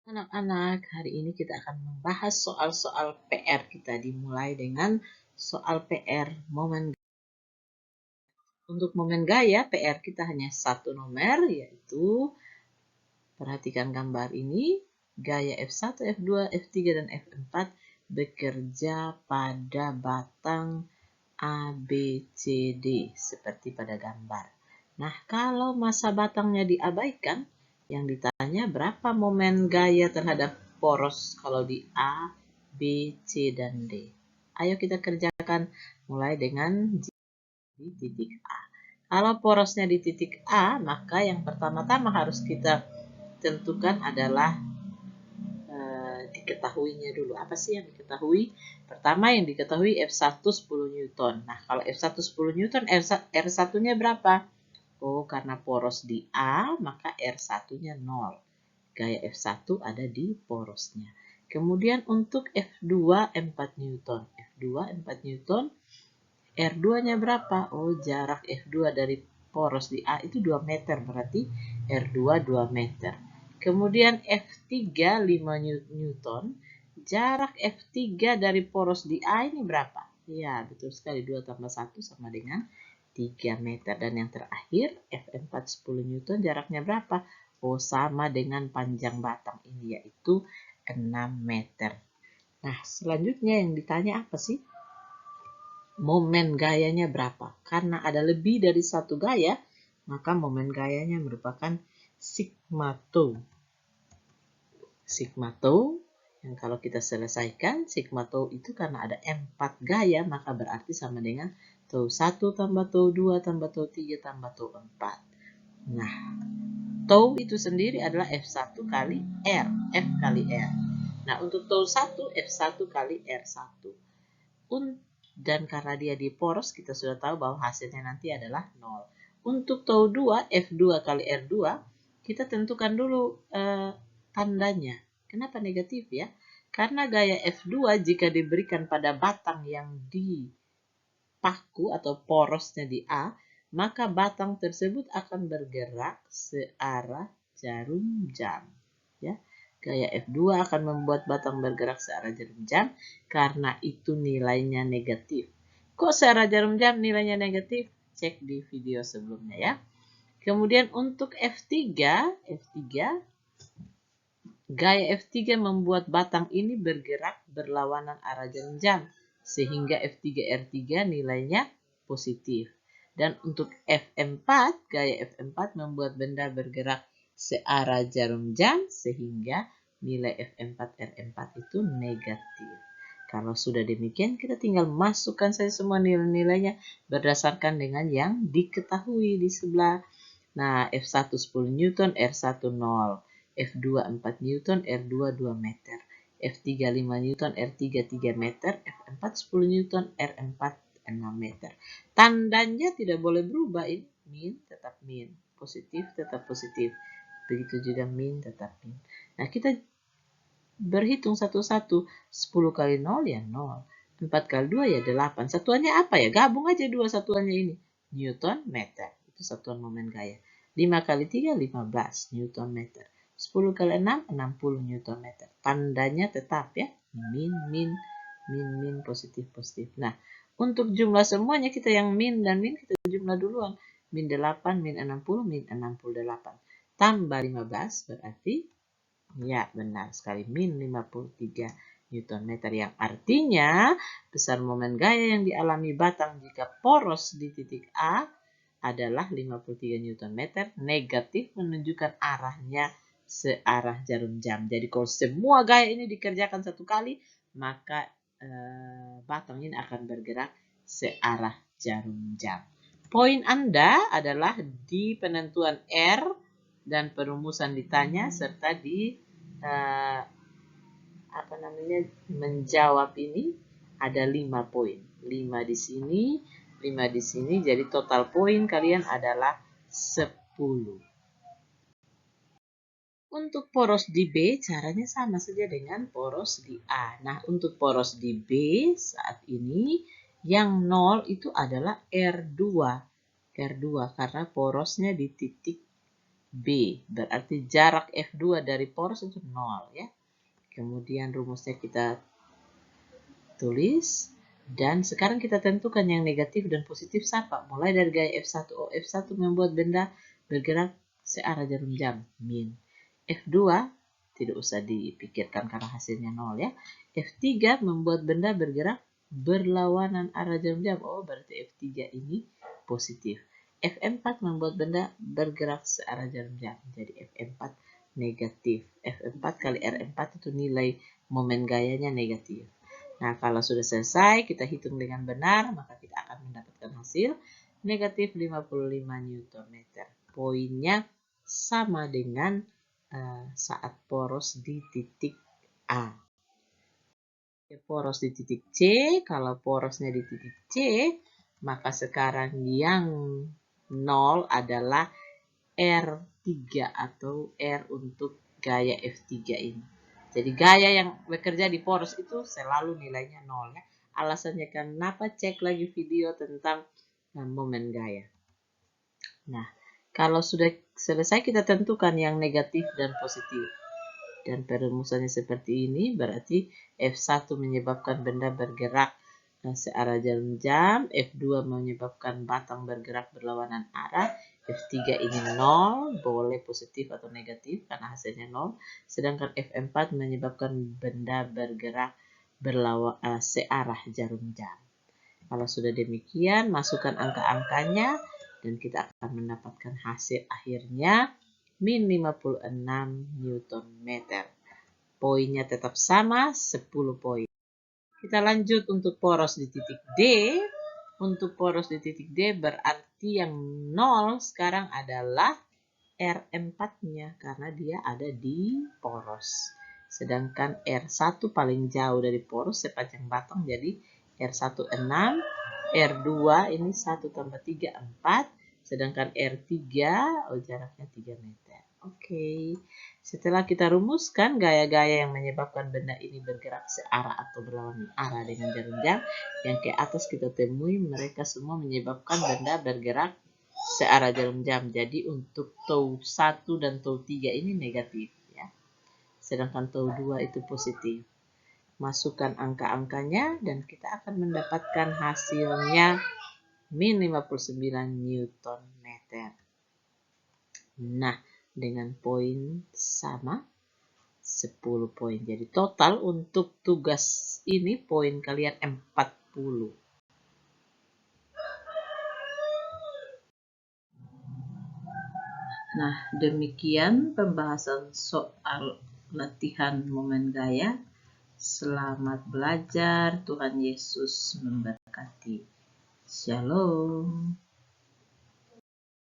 Anak-anak, hari ini kita akan membahas soal-soal PR kita, dimulai dengan soal PR momen. Untuk momen gaya, PR kita hanya satu nomor, yaitu perhatikan gambar ini, gaya F1, F2, F3, dan F4 bekerja pada batang A, B, C, D, seperti pada gambar. Nah, kalau masa batangnya diabaikan, yang ditanya berapa momen gaya terhadap poros kalau di A, B, C, dan D. Ayo kita kerjakan mulai dengan di titik A. Kalau porosnya di titik A, maka yang pertama-tama harus kita tentukan adalah diketahuinya dulu. Apa sih yang diketahui? Pertama yang diketahui F1 10 Newton. Nah, kalau F1 10 Newton, R1-nya berapa? Oh, karena poros di A, maka R1-nya 0. Gaya F1 ada di porosnya. Kemudian untuk F2 4 Newton. F2 4 Newton, R2-nya berapa? Oh, jarak F2 dari poros di A itu 2 meter, berarti R2 2 meter. Kemudian F3 5 Newton, jarak F3 dari poros di A ini berapa? Ya, betul sekali, 2 tambah 1 sama dengan 3 meter. Dan yang terakhir, F4 10 Newton, jaraknya berapa? Oh, sama dengan panjang batang ini, yaitu 6 meter. Nah, selanjutnya yang ditanya apa sih? Momen gayanya berapa? Karena ada lebih dari satu gaya, maka momen gayanya merupakan sigma tau. Sigma tau yang kalau kita selesaikan, sigma tau itu karena ada 4 gaya, maka berarti sama dengan tau 1 tambah tau 2 tambah tau 3 tambah tau 4. Nah, tau itu sendiri adalah F1 kali R, F kali R. Nah, untuk tau 1, F1 kali R1. Dan karena dia di poros, kita sudah tahu bahwa hasilnya nanti adalah 0. Untuk tau 2, F2 kali R2, kita tentukan dulu tandanya. Kenapa negatif ya? Karena gaya F2 jika diberikan pada batang yang dipaku atau porosnya di A, maka batang tersebut akan bergerak searah jarum jam. Ya. Gaya F2 akan membuat batang bergerak searah jarum jam karena itu nilainya negatif. Kok searah jarum jam nilainya negatif? Cek di video sebelumnya ya. Kemudian untuk F3, gaya F3 membuat batang ini bergerak berlawanan arah jarum jam, sehingga F3 R3 nilainya positif. Dan untuk F4, gaya F4 membuat benda bergerak searah jarum jam, sehingga nilai F4 R4 itu negatif. Kalau sudah demikian, kita tinggal masukkan saja semua nilai-nilainya berdasarkan dengan yang diketahui di sebelah. Nah, F1 10 Newton, R1 0. F2 4 Newton, R2 2 meter. F3 5 Newton, R3 3 meter. F4 10 Newton, R4 6 meter. Tandanya tidak boleh berubah. Ini min tetap min. Positif tetap positif. Begitu juga min tetap min. Nah, kita berhitung satu-satu. 10 kali 0 ya 0. 4 kali 2 ya 8. Satuannya apa ya? Gabung aja dua satuannya ini. Newton meter. Itu satuan momen gaya. 5 kali 3 15 Newton meter. 10 kali 6 60 Newton meter. Tandanya tetap ya. Min, min, min, min, positif, positif. Nah, untuk jumlah semuanya kita yang min dan min kita jumlah duluan. Min 8, min 60, min 68. Tambah 15 berarti ya, benar sekali. Min 53 Newton meter, yang artinya besar momen gaya yang dialami batang jika poros di titik A adalah 53 Newton meter, negatif menunjukkan arahnya searah jarum jam. Jadi kalau semua gaya ini dikerjakan satu kali, maka batang ini akan bergerak searah jarum jam. Poin Anda adalah di penentuan R dan perumusan ditanya serta di menjawab ini ada 5 poin. 5 di sini, 5 di sini, jadi total poin kalian adalah 10. Untuk poros di B caranya sama saja dengan poros di A. Nah, untuk poros di B saat ini yang 0 itu adalah R2. R2 karena porosnya di titik B. Berarti jarak F2 dari poros itu 0 ya. Kemudian rumusnya kita tulis. Dan sekarang kita tentukan yang negatif dan positif siapa. Mulai dari gaya F1. F1 membuat benda bergerak searah jarum jam. Min. F2 tidak usah dipikirkan karena hasilnya 0 ya. F3 membuat benda bergerak berlawanan arah jarum jam. Oh, berarti F3 ini positif. F4 membuat benda bergerak searah jarum jam. Jadi F4 negatif. F4 kali R4 itu nilai momen gayanya negatif. Nah, kalau sudah selesai, kita hitung dengan benar, maka kita akan mendapatkan hasil negatif 55 Nm. Poinnya sama dengan saat poros di titik A. Poros di titik C, kalau porosnya di titik C, maka sekarang yang 0 adalah R3 atau R untuk gaya F3 ini. Jadi gaya yang bekerja di poros itu selalu nilainya 0 ya. Alasannya kenapa, cek lagi video tentang momen gaya. Nah, kalau sudah selesai kita tentukan yang negatif dan positif. Dan perumusannya seperti ini, berarti F1 menyebabkan benda bergerak searah jarum jam, F2 menyebabkan batang bergerak berlawanan arah, F3 ini 0, boleh positif atau negatif karena hasilnya 0, sedangkan F4 menyebabkan benda bergerak searah jarum jam. Kalau sudah demikian, masukkan angka-angkanya dan kita akan mendapatkan hasil akhirnya min 56 Nm. Poinnya tetap sama, 10 poin. Kita lanjut untuk poros di titik D. Untuk poros di titik D berarti yang 0 sekarang adalah R4-nya karena dia ada di poros. Sedangkan R1 paling jauh dari poros sepanjang batang, jadi R1 6, R2 ini 1 tambah 3, 4. Sedangkan R3 jaraknya 3 meter. Oke. Setelah kita rumuskan gaya-gaya yang menyebabkan benda ini bergerak searah atau berlawanan arah dengan jarum jam, yang ke atas kita temui mereka semua menyebabkan benda bergerak searah jarum jam. Jadi untuk tau 1 dan tau 3 ini negatif ya. Sedangkan tau 2 itu positif. Masukkan angka-angkanya dan kita akan mendapatkan hasilnya min 59 Nm. Nah, dengan poin sama 10 poin. Jadi total untuk tugas ini poin kalian 40. Nah, demikian pembahasan soal latihan momen gaya. Selamat belajar, Tuhan Yesus memberkati. Shalom.